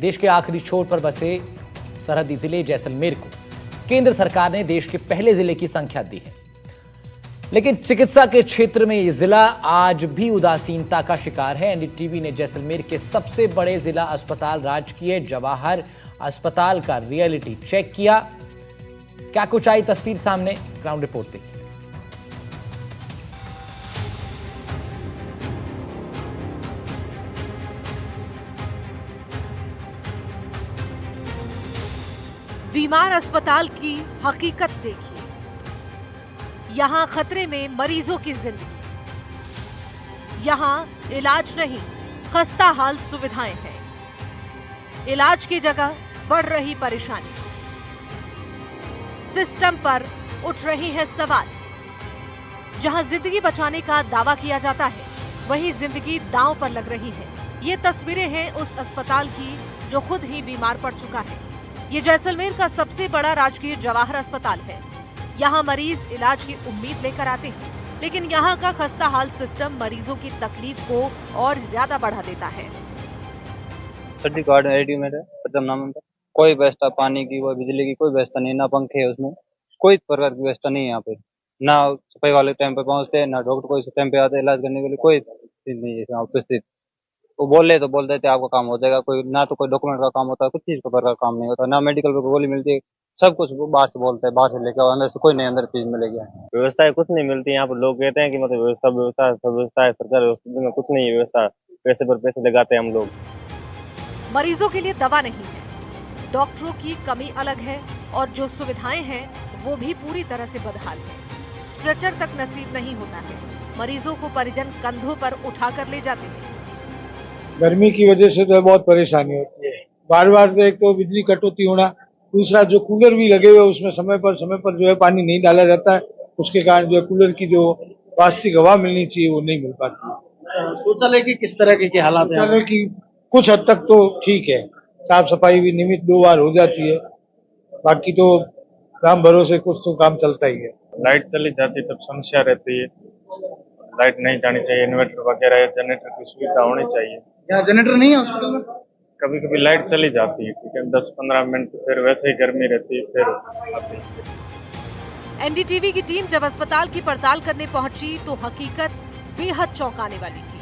देश के आखिरी छोर पर बसे सरहदी जिले जैसलमेर को केंद्र सरकार ने देश के पहले जिले की संख्या दी है, लेकिन चिकित्सा के क्षेत्र में यह जिला आज भी उदासीनता का शिकार है। एनडीटीवी ने जैसलमेर के सबसे बड़े जिला अस्पताल राजकीय जवाहर अस्पताल का रियलिटी चेक किया। क्या कुछ आई तस्वीर सामने, ग्राउंड रिपोर्ट देखिए। बीमार अस्पताल की हकीकत देखिए। यहां खतरे में मरीजों की जिंदगी, यहां इलाज नहीं, खस्ता हाल सुविधाएं हैं। इलाज की जगह बढ़ रही परेशानी, सिस्टम पर उठ रही है सवाल। जहां जिंदगी बचाने का दावा किया जाता है, वहीं जिंदगी दांव पर लग रही है। ये तस्वीरें हैं उस अस्पताल की जो खुद ही बीमार पड़ चुका है। ये जैसलमेर का सबसे बड़ा राजकीय जवाहर अस्पताल है। यहाँ मरीज इलाज की उम्मीद लेकर आते हैं, लेकिन यहाँ का खस्ता हाल सिस्टम मरीजों की तकलीफ को और ज्यादा बढ़ा देता है। छठी कार्ड रेडीमेड है, प्रथम नाम पर कोई व्यवस्था पानी की व बिजली की कोई व्यवस्था नहीं, ना पंखे है उसमें, कोई प्रकार की व्यवस्था नहीं है यहाँ पे। ना सफाई वाले टाइम पे पहुँचते हैं, ना डॉक्टर कोई टाइम पे आते हैं इलाज करने के लिए, कोई चीज नहीं है उपस्थित। वो बोले तो बोल देते आपका काम हो जाएगा, कोई ना तो कोई डॉक्यूमेंट का काम होता है, कुछ चीज का काम नहीं होता, ना मेडिकल पे गोली मिलती है। सब कुछ बाहर से बोलते हैं, बाहर से लेके आओ, अंदर से कोई नहीं अंदर चीज मिलेगी। व्यवस्थाएं कुछ नहीं मिलती यहाँ पर। लोग कहते हैं कि मतलब व्यवस्था व्यवस्था सब व्यवस्था है, सरकार व्यवस्था में कुछ नहीं है व्यवस्था। पैसे पर पैसे लगाते हैं हम लोग। मरीजों के लिए दवा नहीं है, डॉक्टरों की कमी अलग है, और जो सुविधाएं हैं वो भी पूरी तरह से बदहाल है। स्ट्रेचर तक नसीब नहीं होता है। मरीजों को परिजन कंधों पर उठाकर ले जाते हैं। गर्मी की वजह से तो बहुत परेशानी होती है। बार बार तो एक तो बिजली कटौती होना, दूसरा जो कूलर भी लगे हुए उसमें समय पर जो है पानी नहीं डाला जाता है, उसके कारण जो है कूलर की जो वास्तविक हवा मिलनी चाहिए वो नहीं मिल पाती। शौचालय की किस तरह के हालात हैं? शौचालय की कुछ हद तक तो ठीक है, साफ सफाई भी नियमित 2 बार हो जाती है, बाकी तो राम भरोसे कुछ तो काम चलता ही है। लाइट चली जाती तब समस्या रहती है। लाइट नहीं जानी चाहिए, इन्वर्टर वगैरह जनरेटर की सुविधा होनी चाहिए। यहाँ जनरेटर नहीं है हॉस्पिटल में? कभी कभी लाइट चली जाती है, ठीक है, 10-15 मिनट, फिर वैसे ही गर्मी रहती है, फिर आती है। एनडीटीवी की टीम जब अस्पताल की पड़ताल करने पहुंची तो हकीकत बेहद चौंकाने वाली थी,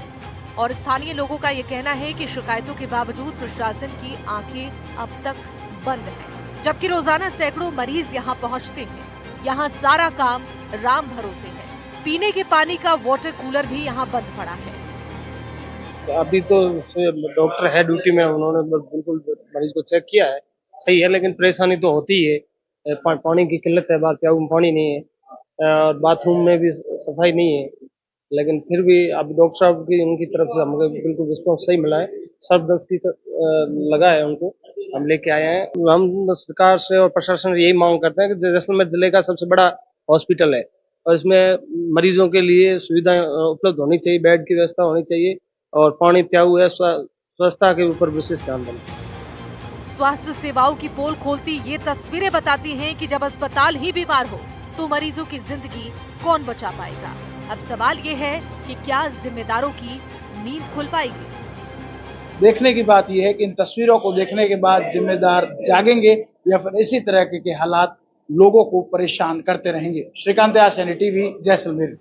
और स्थानीय लोगों का ये कहना है कि शिकायतों के बावजूद प्रशासन की आंखें अब तक बंद हैं, जबकि रोजाना सैकड़ों मरीज यहाँ पहुँचते हैं। यहाँ सारा काम राम भरोसे है। पीने के पानी का वाटर कूलर भी यहाँ बंद पड़ा है। अभी तो डॉक्टर है ड्यूटी में, उन्होंने बिल्कुल मरीज को चेक किया है, सही है, लेकिन परेशानी तो होती ही है। पानी की किल्लत है, बाथरूम में पानी नहीं है, और बाथरूम में भी सफाई नहीं है, लेकिन फिर भी अब डॉक्टर साहब की उनकी तरफ से हमको बिल्कुल रिस्पॉन्स सही मिला है। सर्वदस्त की लगा है, उनको हम लेके आए हैं। हम सरकार से और प्रशासन से यही मांग करते हैं कि जैसलमेर जिले का सबसे बड़ा हॉस्पिटल है, और इसमें मरीजों के लिए सुविधाएं उपलब्ध होनी चाहिए, बेड की व्यवस्था होनी चाहिए, और पानी प्याऊ है, स्वच्छता के ऊपर विशेष ध्यान देना। स्वास्थ्य सेवाओं की पोल खोलती ये तस्वीरें बताती हैं कि जब अस्पताल ही बीमार हो तो मरीजों की जिंदगी कौन बचा पाएगा। अब सवाल ये है कि क्या जिम्मेदारों की नींद खुल पाएगी। देखने की बात यह है कि इन तस्वीरों को देखने के बाद जिम्मेदार जागेंगे या फिर इसी तरह के हालात लोगों को परेशान करते रहेंगे। श्रीकांत, एनडीटीवी, जैसलमेर।